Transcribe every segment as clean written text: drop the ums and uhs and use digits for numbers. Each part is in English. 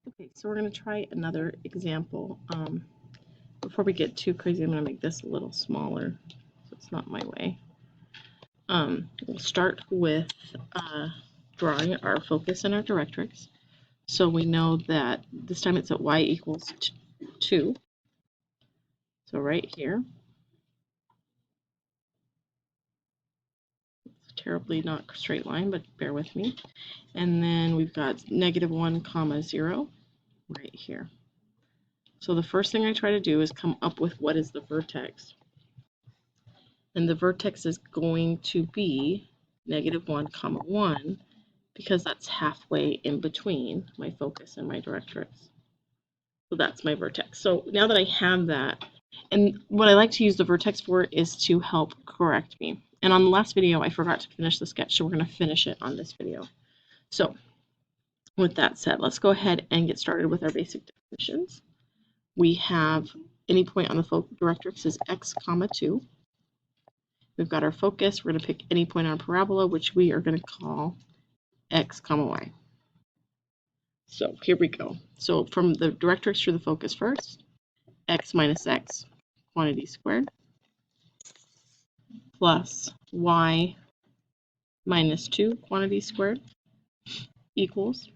Okay, so we're going to try another example. Before we get too crazy, I'm going to make this a little smaller so it's not my way. We'll start with drawing our focus and our directrix. So we know that this time it's at y equals 2. So right here. It's terribly not straight line, but bear with me. And then we've got -1, 0 right here. So the first thing I try to do is come up with what is the vertex. And the vertex is going to be -1, 1, because that's halfway in between my focus and my directrix. So that's my vertex. So now that I have that, and what I like to use the vertex for is to help correct me. And on the last video, I forgot to finish the sketch, so we're going to finish it on this video. So with that said, let's go ahead and get started with our basic definitions. We have any point on the directrix is x, 2. We've got our focus. We're going to pick any point on a parabola, which we are going to call x, y. So here we go. So from the directrix to the focus first, x minus x, quantity squared, plus y minus 2, quantity squared, equals,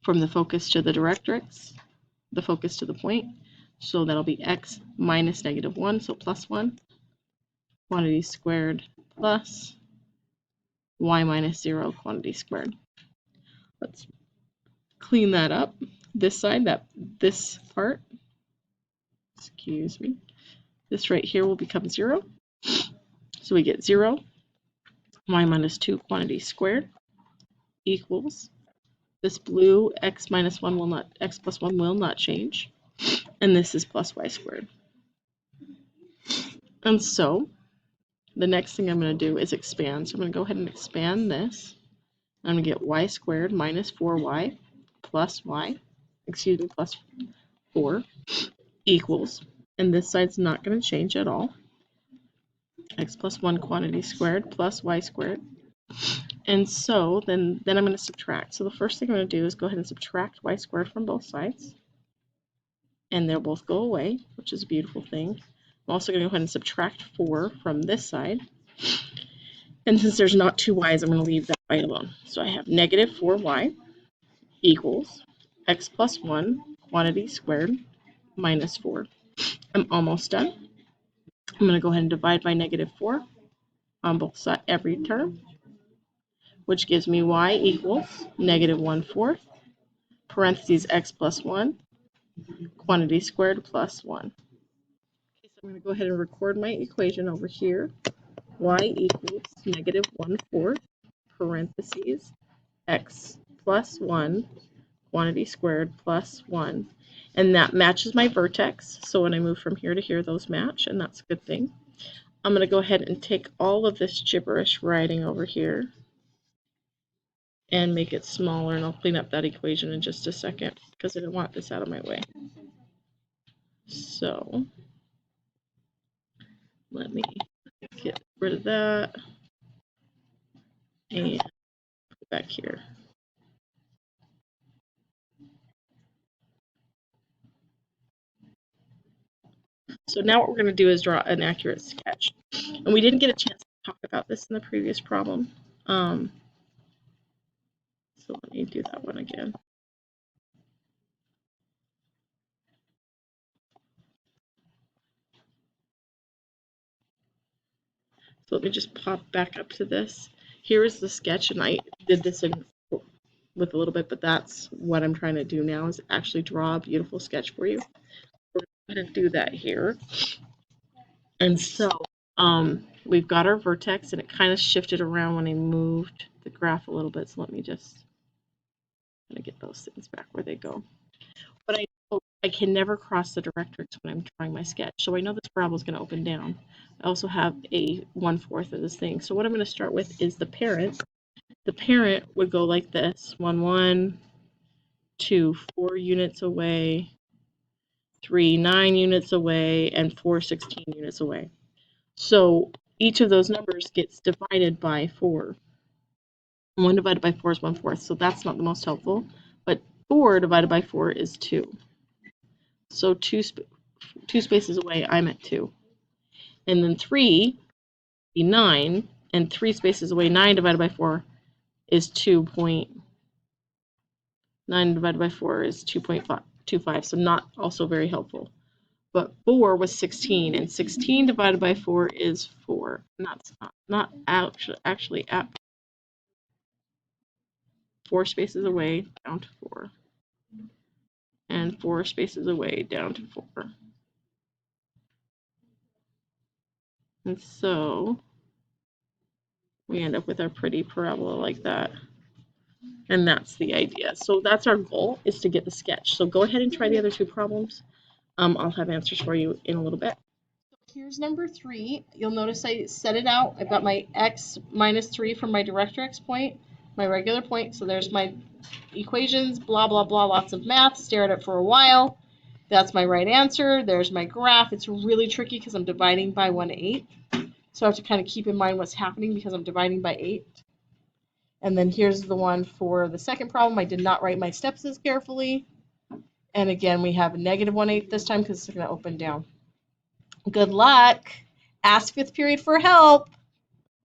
from the focus to the directrix, the focus to the point, so that'll be x minus -1, so plus 1, quantity squared, plus y minus 0, quantity squared. Let's clean that up. This side, this part, excuse me, this right here will become 0. So we get 0, y minus 2, quantity squared, equals, this blue x minus 1 will not, x plus 1 will not change, and this is plus y squared. And so the next thing I'm going to do is expand. So I'm going to go ahead and expand this. I'm going to get y squared minus 4y plus y, excuse me, plus 4 equals, and this side's not going to change at all, x plus 1 quantity squared plus y squared. And so then I'm going to subtract. So the first thing I'm going to do is go ahead and subtract y squared from both sides, and they'll both go away, which is a beautiful thing. I'm also going to go ahead and subtract 4 from this side. And since there's not two y's, I'm going to leave that y alone. So I have -4y equals x plus 1 quantity squared minus 4. I'm almost done. I'm going to go ahead and divide by -4 on both sides, every term, which gives me y equals -1/4, parentheses x plus 1, quantity squared plus 1. Okay, so I'm going to go ahead and record my equation over here. Y equals -1/4, parentheses, x plus 1, quantity squared plus 1. And that matches my vertex. So when I move from here to here, those match, and that's a good thing. I'm going to go ahead and take all of this gibberish writing over here and make it smaller, and I'll clean up that equation in just a second because I don't want this out of my way. So let me get rid of that and put it back here. So now what we're going to do is draw an accurate sketch. And we didn't get a chance to talk about this in the previous problem. So let me do that one again. So let me just pop back up to this. Here is the sketch, and I did this with a little bit, but that's what I'm trying to do now, is actually draw a beautiful sketch for you. We're going to do that here. And so we've got our vertex, and it kind of shifted around when I moved the graph a little bit. So let me just kind of get those things back where they go. But I can never cross the directrix when I'm drawing my sketch. So I know this parabola is going to open down. I also have a 1/4 of this thing. So what I'm going to start with is the parent. The parent would go like this: 1, 1, 2, 4 units away, 3, 9 units away, and 4, 16 units away. So each of those numbers gets divided by 4. 1 divided by 4 is 1/4, so that's not the most helpful. But 4 divided by 4 is 2. So two spaces away, I'm at 2. And then 3 be 9, and 3 spaces away, 9 divided by 4 is 2.9 divided by 4 is 2.25, so not also very helpful. But 4 was 16, and 16 divided by 4 is 4. And that's not actually at 4 spaces away, down to 4. And 4 spaces away, down to 4. And so we end up with our pretty parabola like that. And that's the idea. So that's our goal, is to get the sketch. So go ahead and try the other 2 problems. I'll have answers for you in a little bit. So here's number 3. You'll notice I set it out. I've got my x minus 3 from my Directrix point, my regular point. So there's my equations, blah, blah, blah, lots of math. Stare at it for a while. That's my right answer. There's my graph. It's really tricky because I'm dividing by 1/8. So I have to kind of keep in mind what's happening because I'm dividing by 8. And then here's the one for the second problem. I did not write my steps as carefully. And again, we have negative 1/8 this time because it's going to open down. Good luck. Ask 5th period for help.